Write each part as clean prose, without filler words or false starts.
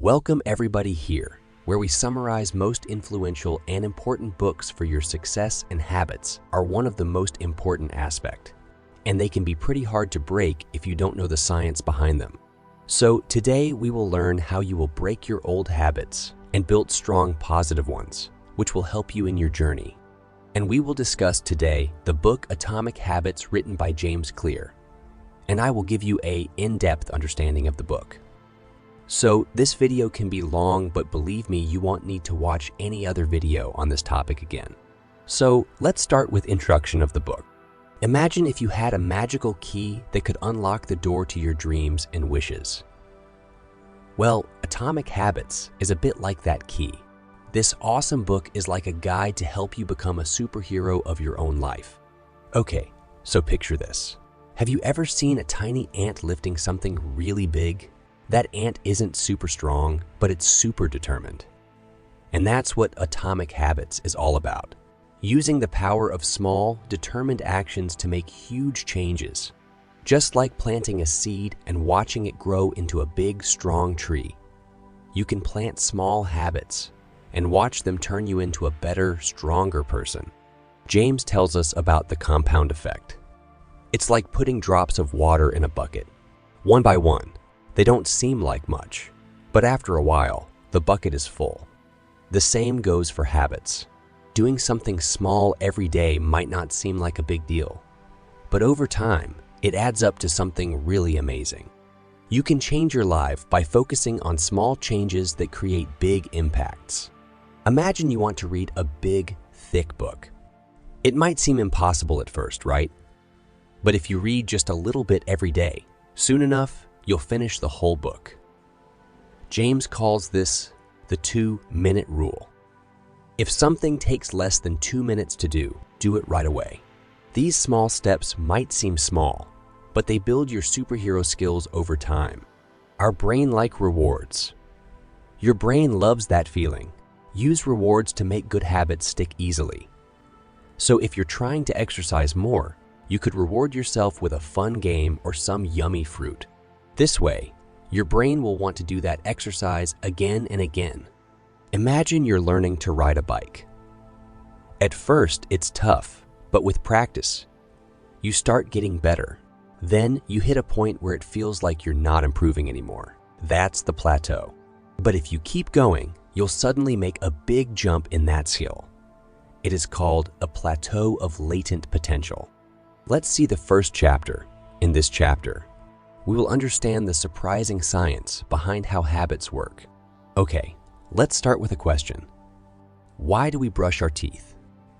Welcome everybody here, where we summarize most influential and important books for your success, and habits are one of the most important aspect, and they can be pretty hard to break if you don't know the science behind them. So today we will learn how you will break your old habits and build strong positive ones, which will help you in your journey. And we will discuss today the book Atomic Habits written by James Clear, and I will give you an in-depth understanding of the book. So this video can be long, but believe me, you won't need to watch any other video on this topic again. So let's start with introduction of the book. Imagine if you had a magical key that could unlock the door to your dreams and wishes. Well, Atomic Habits is a bit like that key. This awesome book is like a guide to help you become a superhero of your own life. Okay, so picture this. Have you ever seen a tiny ant lifting something really big? That ant isn't super strong, but it's super determined. And that's what Atomic Habits is all about. Using the power of small, determined actions to make huge changes. Just like planting a seed and watching it grow into a big, strong tree. You can plant small habits and watch them turn you into a better, stronger person. James tells us about the compound effect. It's like putting drops of water in a bucket. One by one, they don't seem like much, but after a while, the bucket is full. The same goes for habits. Doing something small every day might not seem like a big deal, but over time, it adds up to something really amazing. You can change your life by focusing on small changes that create big impacts. Imagine you want to read a big, thick book. It might seem impossible at first, right? But if you read just a little bit every day, soon enough, you'll finish the whole book. James calls this the 2-minute rule. If something takes less than 2 minutes to do it right away. These small steps might seem small, but they build your superhero skills over time. Our brain likes rewards. Your brain loves that feeling. Use rewards to make good habits stick easily. So if you're trying to exercise more, you could reward yourself with a fun game or some yummy fruit. This way, your brain will want to do that exercise again and again. Imagine you're learning to ride a bike. At first, it's tough, but with practice, you start getting better. Then you hit a point where it feels like you're not improving anymore. That's the plateau. But if you keep going, you'll suddenly make a big jump in that skill. It is called a plateau of latent potential. Let's see the first chapter. In this chapter, we will understand the surprising science behind how habits work. Okay, let's start with a question. Why do we brush our teeth?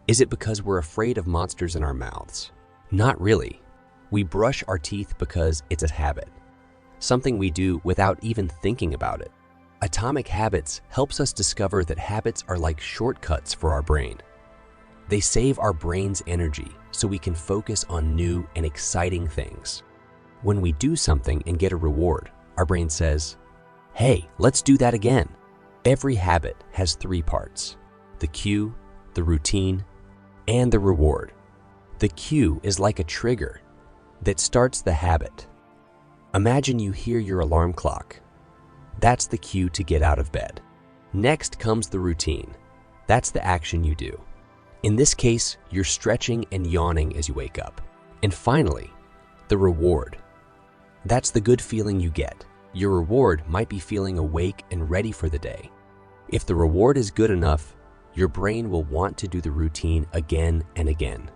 Is it because we're afraid of monsters in our mouths? Not really. We brush our teeth because it's a habit, something we do without even thinking about it. Atomic Habits helps us discover that habits are like shortcuts for our brain. They save our brain's energy so we can focus on new and exciting things. When we do something and get a reward, our brain says, "Hey, let's do that again." Every habit has 3 parts: the cue, the routine, and the reward. The cue is like a trigger that starts the habit. Imagine you hear your alarm clock. That's the cue to get out of bed. Next comes the routine. That's the action you do. In this case, you're stretching and yawning as you wake up. And finally, the reward. That's the good feeling you get. Your reward might be feeling awake and ready for the day. If the reward is good enough, your brain will want to do the routine again and again.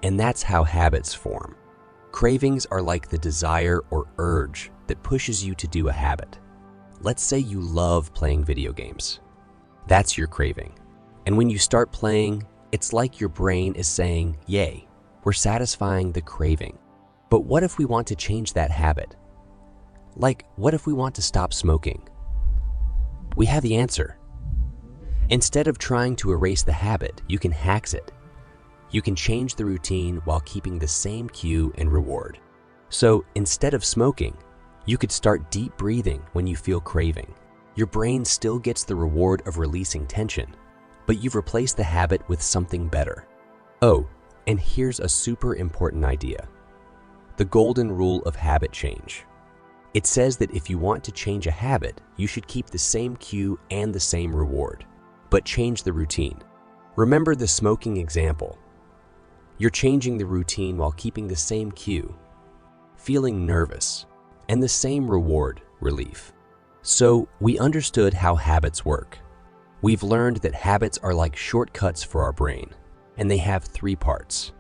And that's how habits form. Cravings are like the desire or urge that pushes you to do a habit. Let's say you love playing video games. That's your craving. And when you start playing, it's like your brain is saying, "Yay, we're satisfying the craving." But what if we want to change that habit? Like, what if we want to stop smoking? We have the answer. Instead of trying to erase the habit, you can hack it. You can change the routine while keeping the same cue and reward. So instead of smoking, you could start deep breathing when you feel craving. Your brain still gets the reward of releasing tension, but you've replaced the habit with something better. Oh, and here's a super important idea. The golden rule of habit change. It says that if you want to change a habit, you should keep the same cue and the same reward, but change the routine. Remember the smoking example. You're changing the routine while keeping the same cue, feeling nervous, and the same reward, relief. So we understood how habits work. We've learned that habits are like shortcuts for our brain, and they have three parts: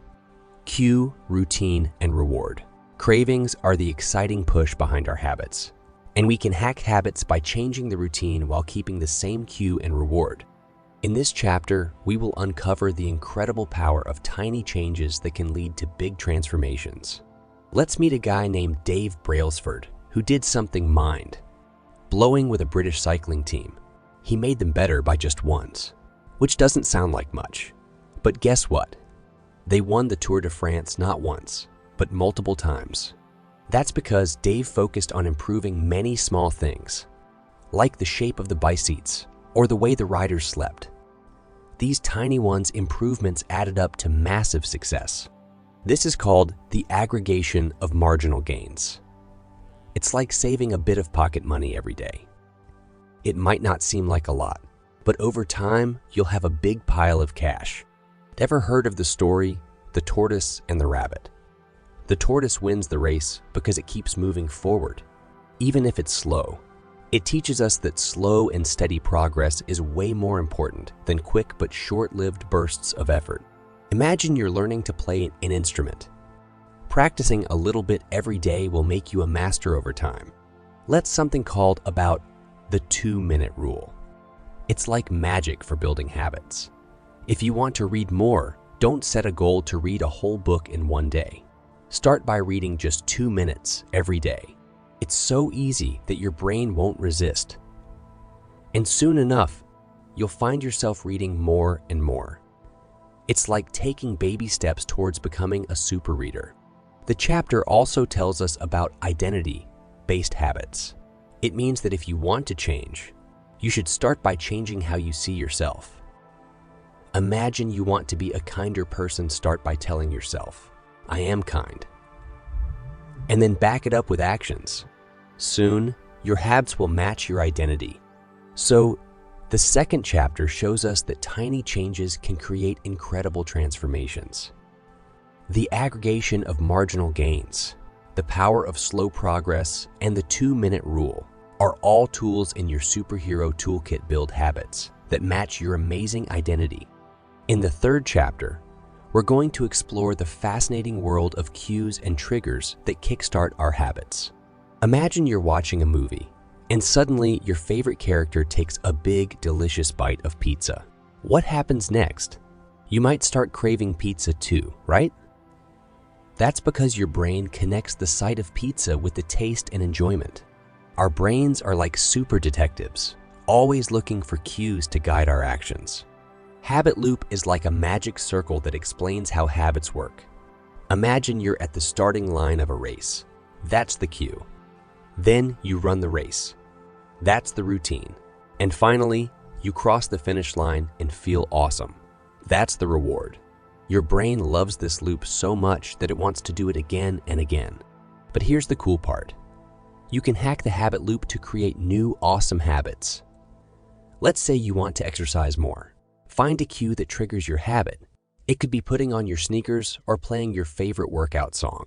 cue, routine, and reward. Cravings are the exciting push behind our habits, and we can hack habits by changing the routine while keeping the same cue and reward. In this chapter, we will uncover the incredible power of tiny changes that can lead to big transformations. Let's meet a guy named Dave Brailsford, who did something mind-blowing with a British cycling team. He made them better by just once, which doesn't sound like much. But guess what? They won the Tour de France not once, but multiple times. That's because Dave focused on improving many small things, like the shape of the bike seats or the way the riders slept. These tiny improvements added up to massive success. This is called the aggregation of marginal gains. It's like saving a bit of pocket money every day. It might not seem like a lot, but over time, you'll have a big pile of cash. Ever heard of the story, The Tortoise and the Rabbit? The tortoise wins the race because it keeps moving forward, even if it's slow. It teaches us that slow and steady progress is way more important than quick but short-lived bursts of effort. Imagine you're learning to play an instrument. Practicing a little bit every day will make you a master over time. Let's something called about the 2-minute rule. It's like magic for building habits. If you want to read more, don't set a goal to read a whole book in one day. Start by reading just 2 minutes every day. It's so easy that your brain won't resist. And soon enough, you'll find yourself reading more and more. It's like taking baby steps towards becoming a super reader. The chapter also tells us about identity-based habits. It means that if you want to change, you should start by changing how you see yourself. Imagine you want to be a kinder person. Start by telling yourself, "I am kind." And then back it up with actions. Soon, your habits will match your identity. So, the second chapter shows us that tiny changes can create incredible transformations. The aggregation of marginal gains, the power of slow progress, and the 2-minute rule are all tools in your superhero toolkit. Build habits that match your amazing identity. In the third chapter, we're going to explore the fascinating world of cues and triggers that kickstart our habits. Imagine you're watching a movie, and suddenly your favorite character takes a big, delicious bite of pizza. What happens next? You might start craving pizza too, right? That's because your brain connects the sight of pizza with the taste and enjoyment. Our brains are like super detectives, always looking for cues to guide our actions. Habit loop is like a magic circle that explains how habits work. Imagine you're at the starting line of a race. That's the cue. Then you run the race. That's the routine. And finally, you cross the finish line and feel awesome. That's the reward. Your brain loves this loop so much that it wants to do it again and again. But here's the cool part. You can hack the habit loop to create new awesome habits. Let's say you want to exercise more. Find a cue that triggers your habit. It could be putting on your sneakers or playing your favorite workout song.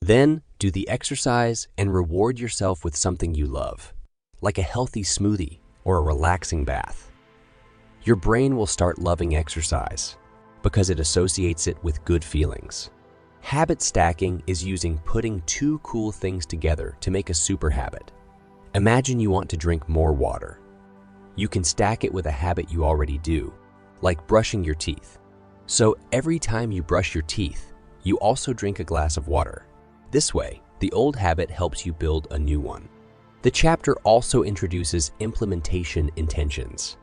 Then do the exercise and reward yourself with something you love, like a healthy smoothie or a relaxing bath. Your brain will start loving exercise because it associates it with good feelings. Habit stacking is using putting two cool things together to make a super habit. Imagine you want to drink more water. You can stack it with a habit you already do, like brushing your teeth. So every time you brush your teeth, you also drink a glass of water. This way, the old habit helps you build a new one. The chapter also introduces implementation intentions.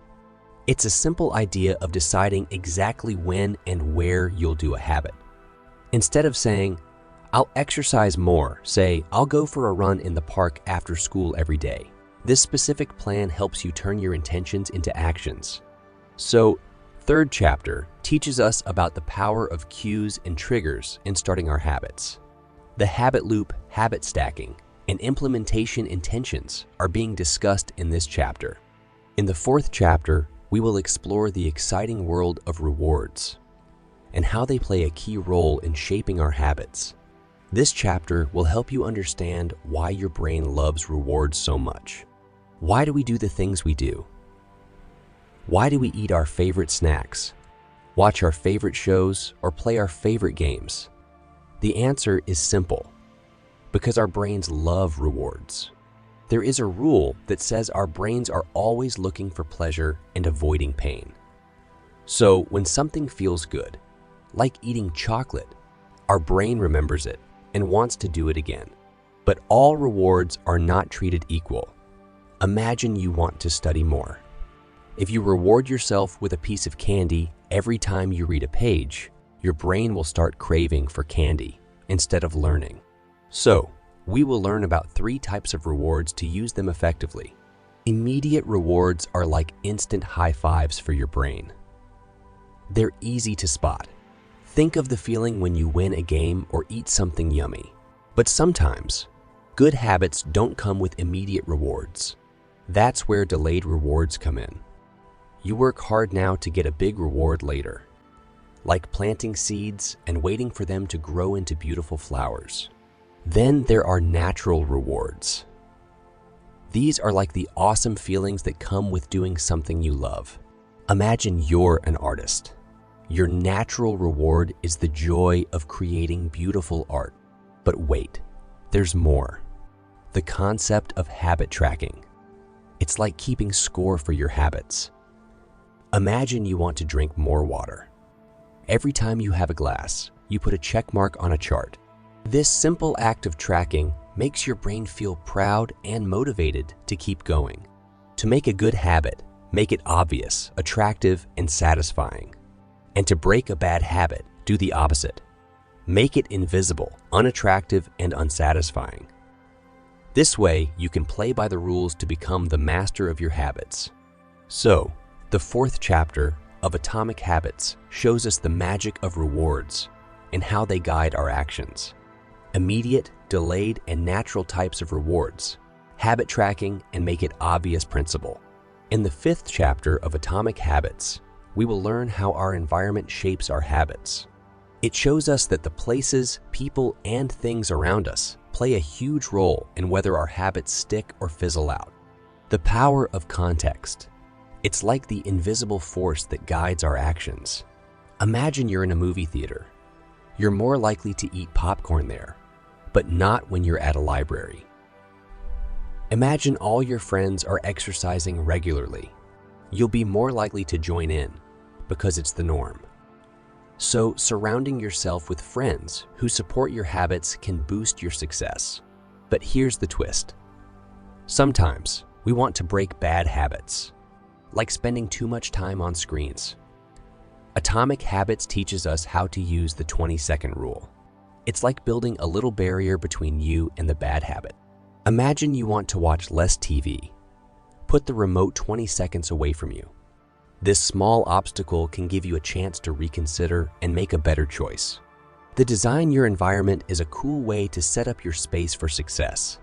It's a simple idea of deciding exactly when and where you'll do a habit. Instead of saying, "I'll exercise more," say, "I'll go for a run in the park after school every day." This specific plan helps you turn your intentions into actions. So, third chapter teaches us about the power of cues and triggers in starting our habits. The habit loop, habit stacking, and implementation intentions are being discussed in this chapter. In the fourth chapter, we will explore the exciting world of rewards and how they play a key role in shaping our habits. This chapter will help you understand why your brain loves rewards so much. Why do we do the things we do? Why do we eat our favorite snacks, watch our favorite shows, or play our favorite games? The answer is simple: because our brains love rewards. There is a rule that says our brains are always looking for pleasure and avoiding pain. So when something feels good, like eating chocolate, our brain remembers it and wants to do it again. But all rewards are not treated equal. Imagine you want to study more. If you reward yourself with a piece of candy every time you read a page, your brain will start craving for candy instead of learning. So, we will learn about 3 types of rewards to use them effectively. Immediate rewards are like instant high fives for your brain. They're easy to spot. Think of the feeling when you win a game or eat something yummy. But sometimes, good habits don't come with immediate rewards. That's where delayed rewards come in. You work hard now to get a big reward later, like planting seeds and waiting for them to grow into beautiful flowers. Then there are natural rewards. These are like the awesome feelings that come with doing something you love. Imagine you're an artist. Your natural reward is the joy of creating beautiful art. But wait, there's more. The concept of habit tracking. It's like keeping score for your habits. Imagine you want to drink more water. Every time you have a glass, you put a check mark on a chart. This simple act of tracking makes your brain feel proud and motivated to keep going. To make a good habit, make it obvious, attractive, and satisfying. And to break a bad habit, do the opposite. Make it invisible, unattractive, and unsatisfying. This way, you can play by the rules to become the master of your habits. So, the fourth chapter of Atomic Habits shows us the magic of rewards and how they guide our actions. Immediate, delayed, and natural types of rewards, habit tracking, and make it obvious principle. In the fifth chapter of Atomic Habits, we will learn how our environment shapes our habits. It shows us that the places, people, and things around us play a huge role in whether our habits stick or fizzle out. The power of context. It's like the invisible force that guides our actions. Imagine you're in a movie theater. You're more likely to eat popcorn there, but not when you're at a library. Imagine all your friends are exercising regularly. You'll be more likely to join in because it's the norm. So, surrounding yourself with friends who support your habits can boost your success. But here's the twist. Sometimes we want to break bad habits, like spending too much time on screens. Atomic Habits teaches us how to use the 20-second rule. It's like building a little barrier between you and the bad habit. Imagine you want to watch less TV. Put the remote 20 seconds away from you. This small obstacle can give you a chance to reconsider and make a better choice. The design your environment is a cool way to set up your space for success.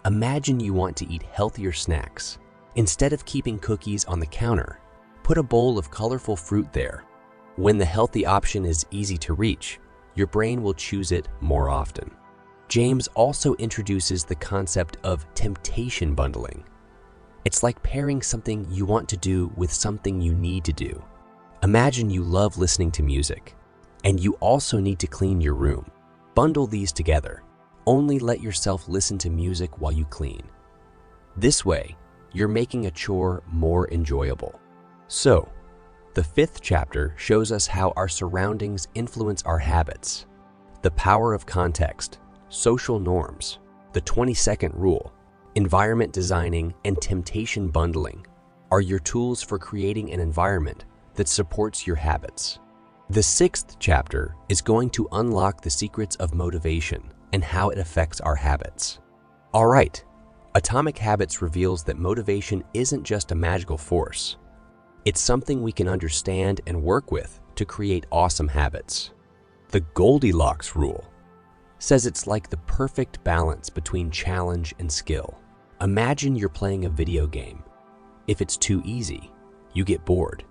Imagine you want to eat healthier snacks. Instead of keeping cookies on the counter, put a bowl of colorful fruit there. When the healthy option is easy to reach, your brain will choose it more often. James also introduces the concept of temptation bundling. It's like pairing something you want to do with something you need to do. Imagine you love listening to music, and you also need to clean your room. Bundle these together. Only let yourself listen to music while you clean. This way, you're making a chore more enjoyable. So, the fifth chapter shows us how our surroundings influence our habits. The power of context, social norms, the 20-second rule, environment designing, and temptation bundling are your tools for creating an environment that supports your habits. The sixth chapter is going to unlock the secrets of motivation and how it affects our habits. All right, Atomic Habits reveals that motivation isn't just a magical force. It's something we can understand and work with to create awesome habits. The Goldilocks rule. says it's like the perfect balance between challenge and skill. Imagine you're playing a video game. If it's too easy, you get bored.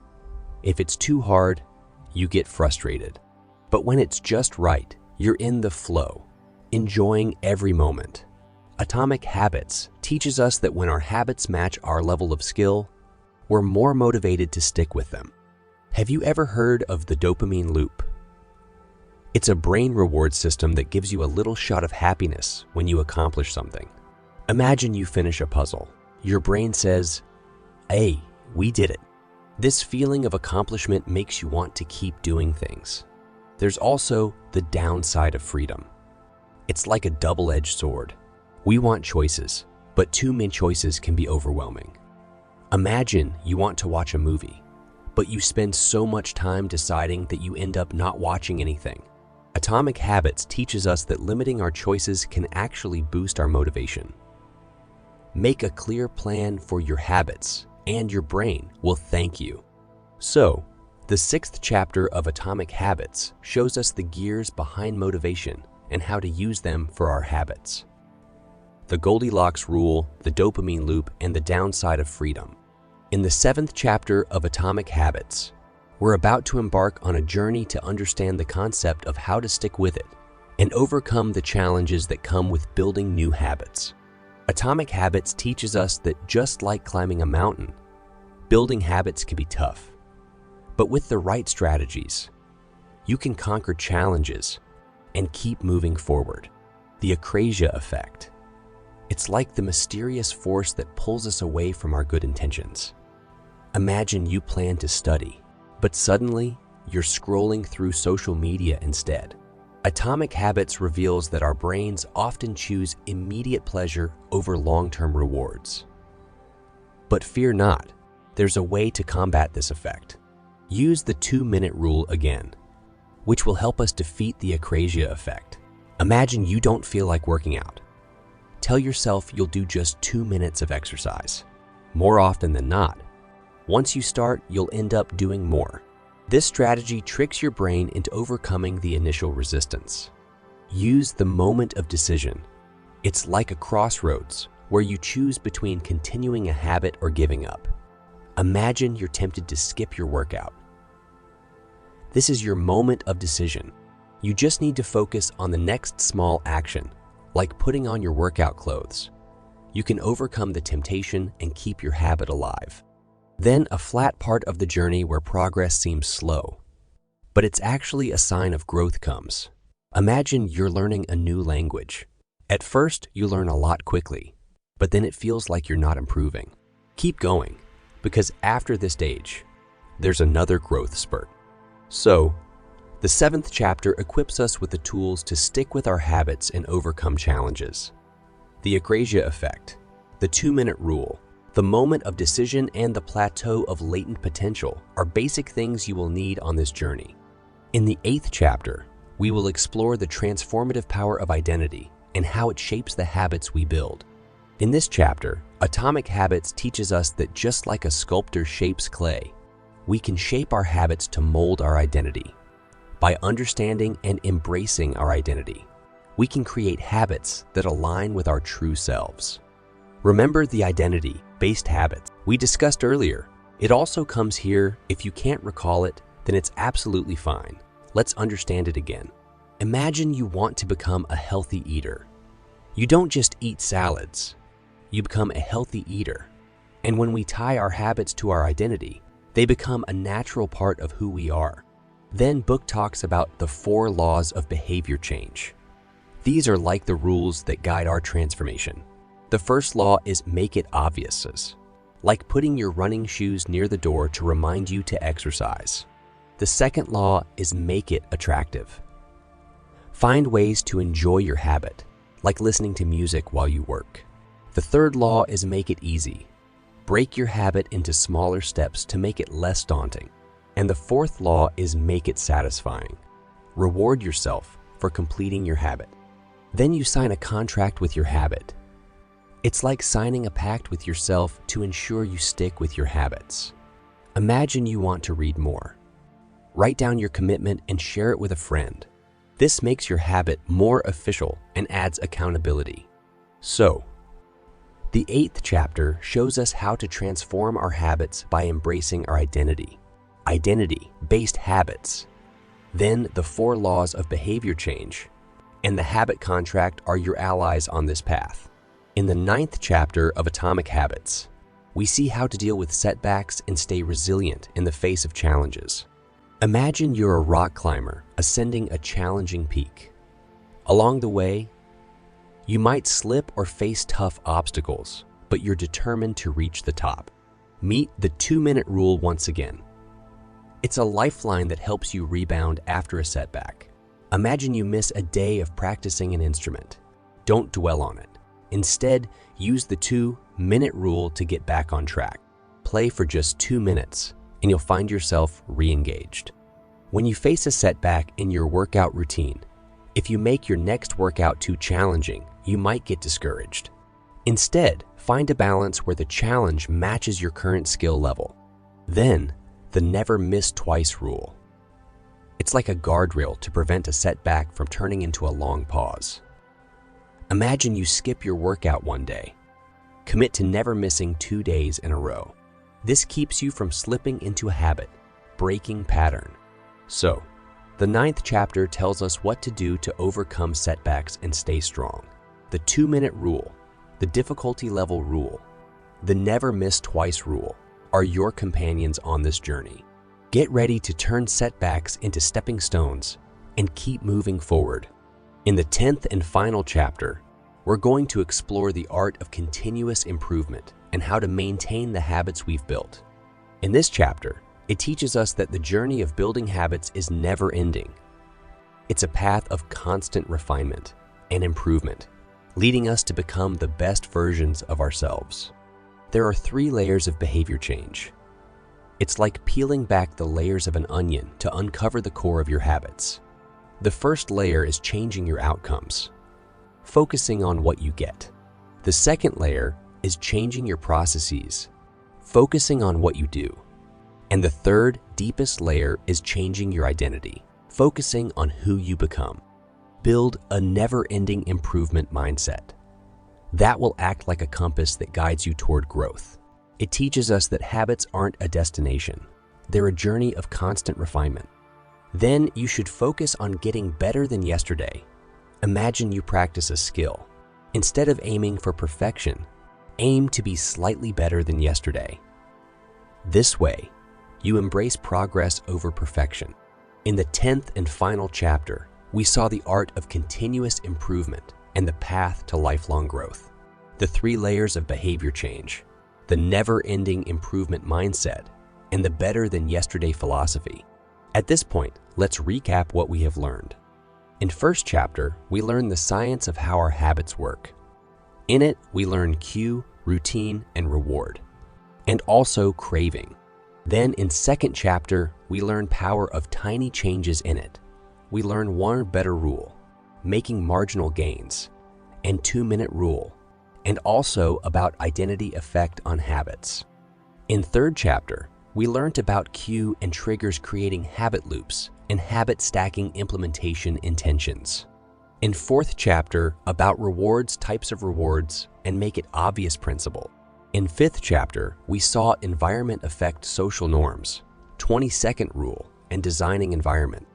If it's too hard, you get frustrated. But when it's just right, you're in the flow, enjoying every moment. Atomic Habits teaches us that when our habits match our level of skill, we're more motivated to stick with them. Have you ever heard of the dopamine loop? It's a brain reward system that gives you a little shot of happiness when you accomplish something. Imagine you finish a puzzle. Your brain says, "Hey, we did it." This feeling of accomplishment makes you want to keep doing things. There's also the downside of freedom. It's like a double-edged sword. We want choices, but too many choices can be overwhelming. Imagine you want to watch a movie, but you spend so much time deciding that you end up not watching anything. Atomic Habits teaches us that limiting our choices can actually boost our motivation. Make a clear plan for your habits, and your brain will thank you. So, the 6th chapter of Atomic Habits shows us the gears behind motivation and how to use them for our habits. The Goldilocks rule, the dopamine loop, and the downside of freedom. In the 7th chapter of Atomic Habits, we're about to embark on a journey to understand the concept of how to stick with it and overcome the challenges that come with building new habits. Atomic Habits teaches us that just like climbing a mountain, building habits can be tough. But with the right strategies, you can conquer challenges and keep moving forward. The Akrasia effect. It's like the mysterious force that pulls us away from our good intentions. Imagine you plan to study, but suddenly you're scrolling through social media instead. Atomic Habits reveals that our brains often choose immediate pleasure over long-term rewards. But fear not, there's a way to combat this effect. Use the 2-minute rule again, which will help us defeat the Akrasia effect. Imagine you don't feel like working out. Tell yourself you'll do just 2 minutes of exercise. More often than not, once you start, you'll end up doing more. This strategy tricks your brain into overcoming the initial resistance. Use the moment of decision. It's like a crossroads where you choose between continuing a habit or giving up. Imagine you're tempted to skip your workout. This is your moment of decision. You just need to focus on the next small action, like putting on your workout clothes. You can overcome the temptation and keep your habit alive. Then a flat part of the journey where progress seems slow, but it's actually a sign of growth comes. Imagine you're learning a new language. At first, you learn a lot quickly, but then it feels like you're not improving. Keep going, because after this stage, there's another growth spurt. So, the 7th chapter equips us with the tools to stick with our habits and overcome challenges. The Akrasia effect, the 2-minute rule, the moment of decision, and the plateau of latent potential are basic things you will need on this journey. In the 8th chapter, we will explore the transformative power of identity and how it shapes the habits we build. In this chapter, Atomic Habits teaches us that just like a sculptor shapes clay, we can shape our habits to mold our identity. By understanding and embracing our identity, we can create habits that align with our true selves. Remember the identity-based habits we discussed earlier. It also comes here. If you can't recall it, then it's absolutely fine. Let's understand it again. Imagine you want to become a healthy eater. You don't just eat salads. You become a healthy eater. And when we tie our habits to our identity, they become a natural part of who we are. Then book talks about the 4 laws of behavior change. These are like the rules that guide our transformation. The first law is make it obvious, like putting your running shoes near the door to remind you to exercise. The second law is make it attractive. Find ways to enjoy your habit, like listening to music while you work. The third law is make it easy. Break your habit into smaller steps to make it less daunting. And the fourth law is make it satisfying. Reward yourself for completing your habit. Then you sign a contract with your habit. It's like signing a pact with yourself to ensure you stick with your habits. Imagine you want to read more. Write down your commitment and share it with a friend. This makes your habit more official and adds accountability. So, the 8th chapter shows us how to transform our habits by embracing our identity-based habits. Then the 4 laws of behavior change and the habit contract are your allies on this path. In the 9th chapter of Atomic Habits, we see how to deal with setbacks and stay resilient in the face of challenges. Imagine you're a rock climber ascending a challenging peak. Along the way, you might slip or face tough obstacles, but you're determined to reach the top. Meet the 2-minute rule once again. It's a lifeline that helps you rebound after a setback. Imagine you miss a day of practicing an instrument. Don't dwell on it. Instead, use the 2-minute rule to get back on track. Play for just 2 minutes, and you'll find yourself re-engaged. When you face a setback in your workout routine, if you make your next workout too challenging, you might get discouraged. Instead, find a balance where the challenge matches your current skill level. Then, the never miss twice rule. It's like a guardrail to prevent a setback from turning into a long pause. Imagine you skip your workout one day. Commit to never missing 2 days in a row. This keeps you from slipping into a habit, breaking pattern. So, the 9th chapter tells us what to do to overcome setbacks and stay strong. The 2-minute rule, the difficulty level rule, the never miss twice rule are your companions on this journey. Get ready to turn setbacks into stepping stones and keep moving forward. In the 10th and final chapter, we're going to explore the art of continuous improvement and how to maintain the habits we've built. In this chapter, it teaches us that the journey of building habits is never ending. It's a path of constant refinement and improvement, leading us to become the best versions of ourselves. There are 3 layers of behavior change. It's like peeling back the layers of an onion to uncover the core of your habits. The first layer is changing your outcomes, focusing on what you get. The second layer is changing your processes, focusing on what you do. And the third, deepest layer is changing your identity, focusing on who you become. Build a never-ending improvement mindset. That will act like a compass that guides you toward growth. It teaches us that habits aren't a destination. They're a journey of constant refinement. Then you should focus on getting better than yesterday. Imagine you practice a skill. Instead of aiming for perfection, aim to be slightly better than yesterday. This way, you embrace progress over perfection. In the 10th and final chapter, we saw the art of continuous improvement and the path to lifelong growth. The 3 layers of behavior change, the never-ending improvement mindset, and the better than yesterday philosophy. At this point, let's recap what we have learned. In first chapter, we learned the science of how our habits work. In it, we learn cue, routine, and reward, and also craving. Then in second chapter, we learn power of tiny changes in it. We learn 1 better rule, making marginal gains, and 2-minute rule, and also about identity effect on habits. In third chapter, we learned about cue and triggers creating habit loops and habit stacking implementation intentions. In fourth chapter, about rewards, types of rewards, and make it obvious principle. In fifth chapter, we saw environment affect social norms, 22nd rule, and designing environment.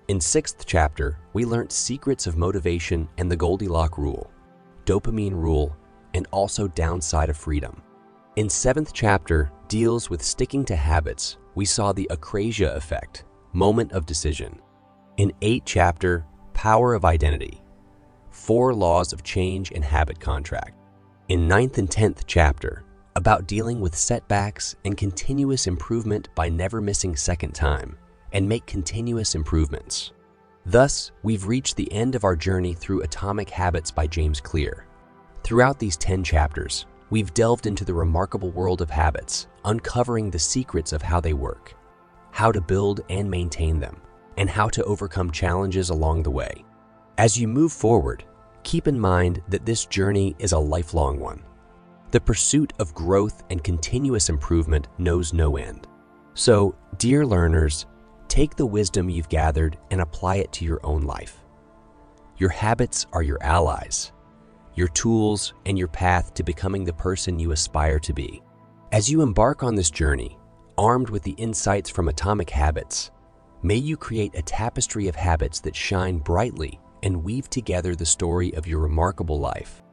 In sixth chapter, we learned secrets of motivation and the Goldilocks rule, dopamine rule, and also downside of freedom. In seventh chapter, deals with sticking to habits, we saw the acrasia effect, moment of decision. In eighth chapter, power of identity, 4 laws of change and habit contract. In ninth and 10th chapter, about dealing with setbacks and continuous improvement by never missing second time, and make continuous improvements. Thus, we've reached the end of our journey through Atomic Habits by James Clear. Throughout these 10 chapters, we've delved into the remarkable world of habits, uncovering the secrets of how they work, how to build and maintain them, and how to overcome challenges along the way. As you move forward, keep in mind that this journey is a lifelong one. The pursuit of growth and continuous improvement knows no end. So, dear learners, take the wisdom you've gathered and apply it to your own life. Your habits are your allies, your tools, and your path to becoming the person you aspire to be. As you embark on this journey, armed with the insights from Atomic Habits, may you create a tapestry of habits that shine brightly and weave together the story of your remarkable life.